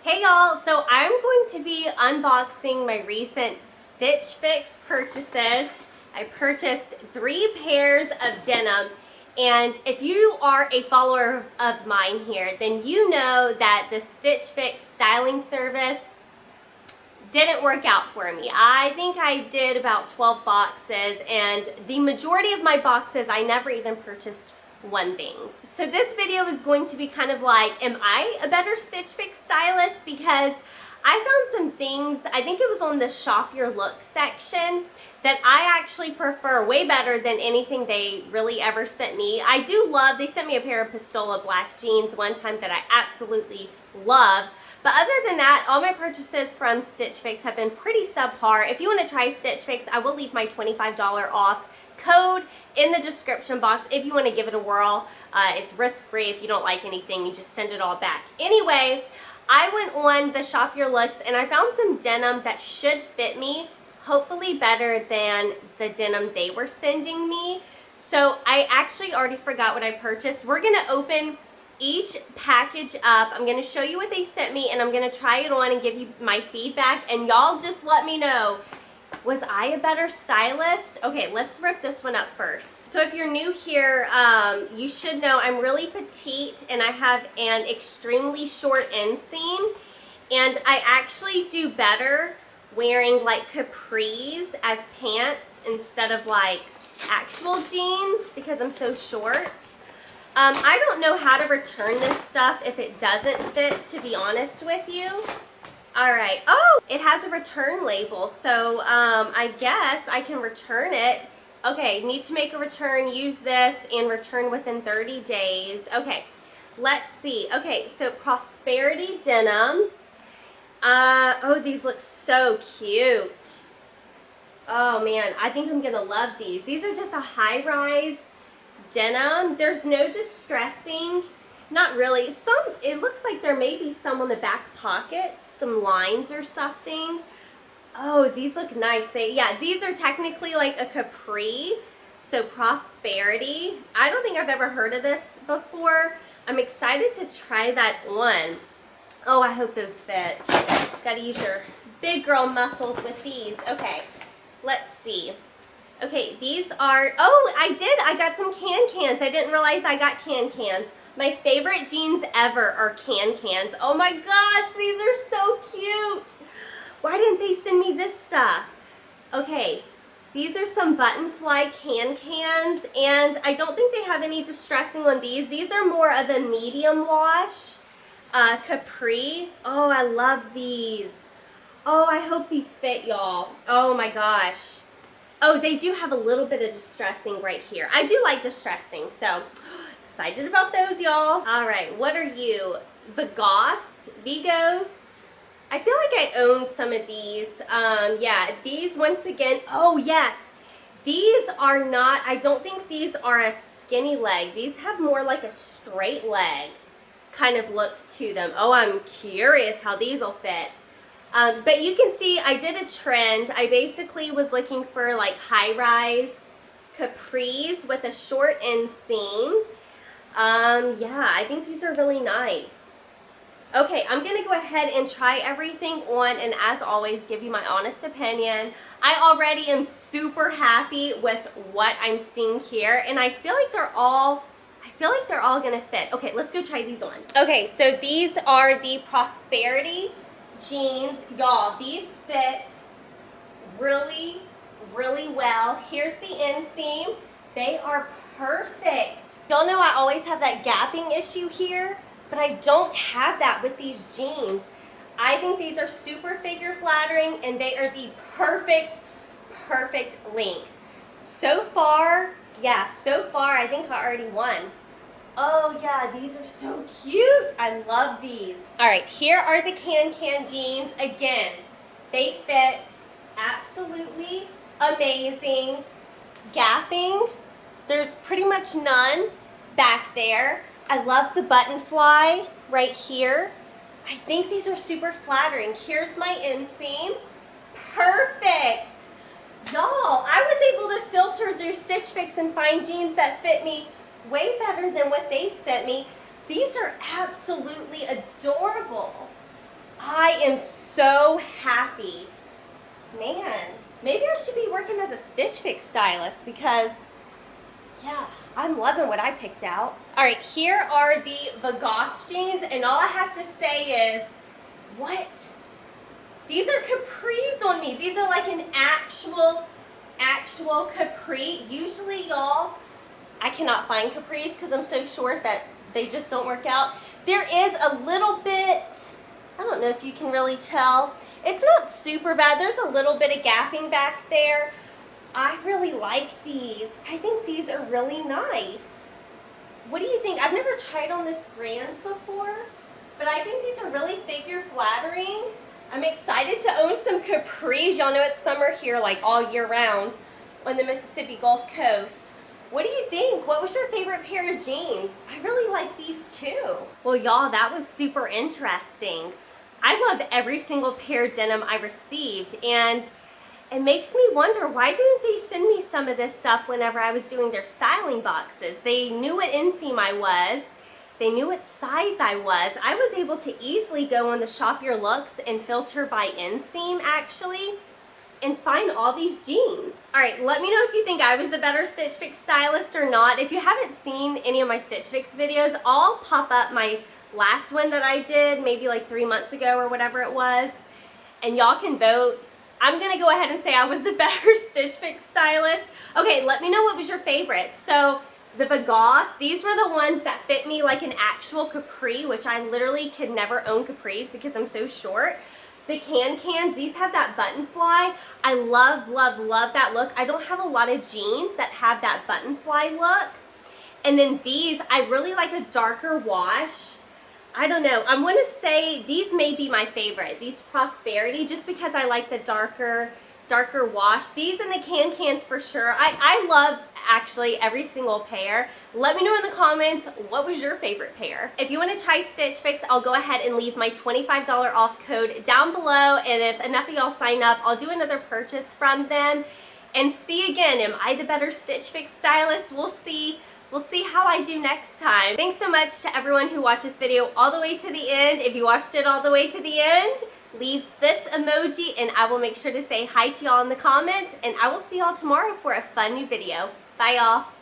Hey y'all, so I'm going to be unboxing my recent Stitch Fix purchases. I purchased 3 pairs of denim, and if you are a follower of mine here, then you know that the Stitch Fix styling service didn't work out for me. I think I did about 12 boxes, and the majority of my boxes I never even purchased one thing. So this video is going to be kind of like, am I a better Stitch Fix stylist? Because I found some things, I think it was on the shop your look section, that I actually prefer way better than anything they really ever sent me. I do love, they sent me a pair of Pistola black jeans one time that I absolutely love. But other than that, all my purchases from Stitch Fix have been pretty subpar. If you want to try Stitch Fix, I will leave my $25 off code in the description box if you want to give it a whirl. It's risk-free. If you don't like anything, you just send it all back. Anyway, I went on the Shop Your Looks and I found some denim that should fit me, hopefully better than the denim they were sending me. So I actually already forgot what I purchased. We're going to open each package up. I'm going to show you what they sent me, and I'm going to try it on and give you my feedback, and y'all just let me know, was I a better stylist? Okay, let's rip this one up first. So if you're new here, you should know I'm really petite and I have an extremely short inseam, and I actually do better wearing like capris as pants instead of like actual jeans because I'm so short. I don't know how to return this stuff if it doesn't fit, to be honest with you. Alright, oh, it has a return label, so I guess I can return it. Okay, need to make a return, use this, and return within 30 days. Okay, let's see. Okay, so Prosperity Denim. Oh, these look so cute. Oh man, I think I'm gonna love these. These are just a high-rise denim. There's no distressing, not really. Some, it looks like there may be some on the back pockets, some lines or something. Oh, these look nice. Yeah, these are technically like a capri, so Prosperity. I don't think I've ever heard of this before. I'm excited to try that on. Oh, I hope those fit. Gotta use your big girl muscles with these. Okay, let's see. Okay, these are, oh, I got some can-cans. I didn't realize I got can-cans. My favorite jeans ever are can-cans. Oh my gosh, these are so cute. Why didn't they send me this stuff? Okay, these are some button fly can-cans, and I don't think they have any distressing on these. These are more of a medium wash capri. Oh, I love these. Oh, I hope these fit, y'all. Oh my gosh. Oh, they do have a little bit of distressing right here. I do like distressing, so excited about those, y'all. All right, what are you? Vigos. I feel like I own some of these. Yeah, these once again. Oh, yes. These are not, I don't think these are a skinny leg. These have more like a straight leg kind of look to them. Oh, I'm curious how these will fit. But you can see I did a trend. I basically was looking for like high-rise capris with a short inseam. Yeah, I think these are really nice. Okay, I'm going to go ahead and try everything on, and as always, give you my honest opinion. I already am super happy with what I'm seeing here, and I feel like they're all going to fit. Okay, let's go try these on. Okay, so these are the Prosperity jeans. Y'all, these fit really, really well. Here's the inseam. They are perfect. Y'all know I always have that gapping issue here, but I don't have that with these jeans. I think these are super figure flattering, and they are the perfect length. So far, yeah, so far I think I already won. Oh yeah, these are so cute. I love these. All right, here are the can-can jeans. Again, they fit absolutely amazing. Gapping, there's pretty much none back there. I love the button fly right here. I think these are super flattering. Here's my inseam. Perfect. Y'all, I was able to filter through Stitch Fix and find jeans that fit me way better than what they sent me. These are absolutely adorable. am so happy. Man, maybe I should be working as a Stitch Fix stylist because, yeah, I'm loving what I picked out. All right, here are the Vagos jeans, and all I have to say is, what? These are capris on me. These are like an actual capri. Usually, y'all, I cannot find capris because I'm so short that they just don't work out. There is a little bit, I don't know if you can really tell. It's not super bad. There's a little bit of gapping back there. I really like these. I think these are really nice. What do you think? I've never tried on this brand before, but I think these are really figure flattering. I'm excited to own some capris. Y'all know it's summer here like all year round on the Mississippi Gulf Coast. What do you think? What was your favorite pair of jeans? I really like these too. Well, y'all, that was super interesting. I loved every single pair of denim I received, and it makes me wonder, why didn't they send me some of this stuff whenever I was doing their styling boxes? They knew what inseam I was. They knew what size I was. I was able to easily go on the Shop Your Looks and filter by inseam, actually, and find all these jeans. All right, let me know if you think I was the better Stitch Fix stylist or not. If you haven't seen any of my Stitch Fix videos, I'll pop up my last one that I did maybe like 3 months ago or whatever it was, and y'all can vote. I'm gonna go ahead and say I was the better Stitch Fix stylist. Okay, let me know what was your favorite. So the Vagos, these were the ones that fit me like an actual capri, which I literally could never own capris because I'm so short. The can-cans, these have that button fly. I love, love, love that look. I don't have a lot of jeans that have that button fly look. And then these, I really like a darker wash. I don't know, I'm gonna say these may be my favorite, these Prosperity, just because I like the darker wash. These and the can-cans for sure. I love actually every single pair. Let me know in the comments, what was your favorite pair? If you want to try Stitch Fix, I'll go ahead and leave my $25 off code down below, and if enough of y'all sign up, I'll do another purchase from them. And see again, am I the better Stitch Fix stylist? We'll see. We'll see how I do next time. Thanks so much to everyone who watched this video all the way to the end. If you watched it all the way to the end, leave this emoji and I will make sure to say hi to y'all in the comments, and I will see y'all tomorrow for a fun new video. Bye y'all.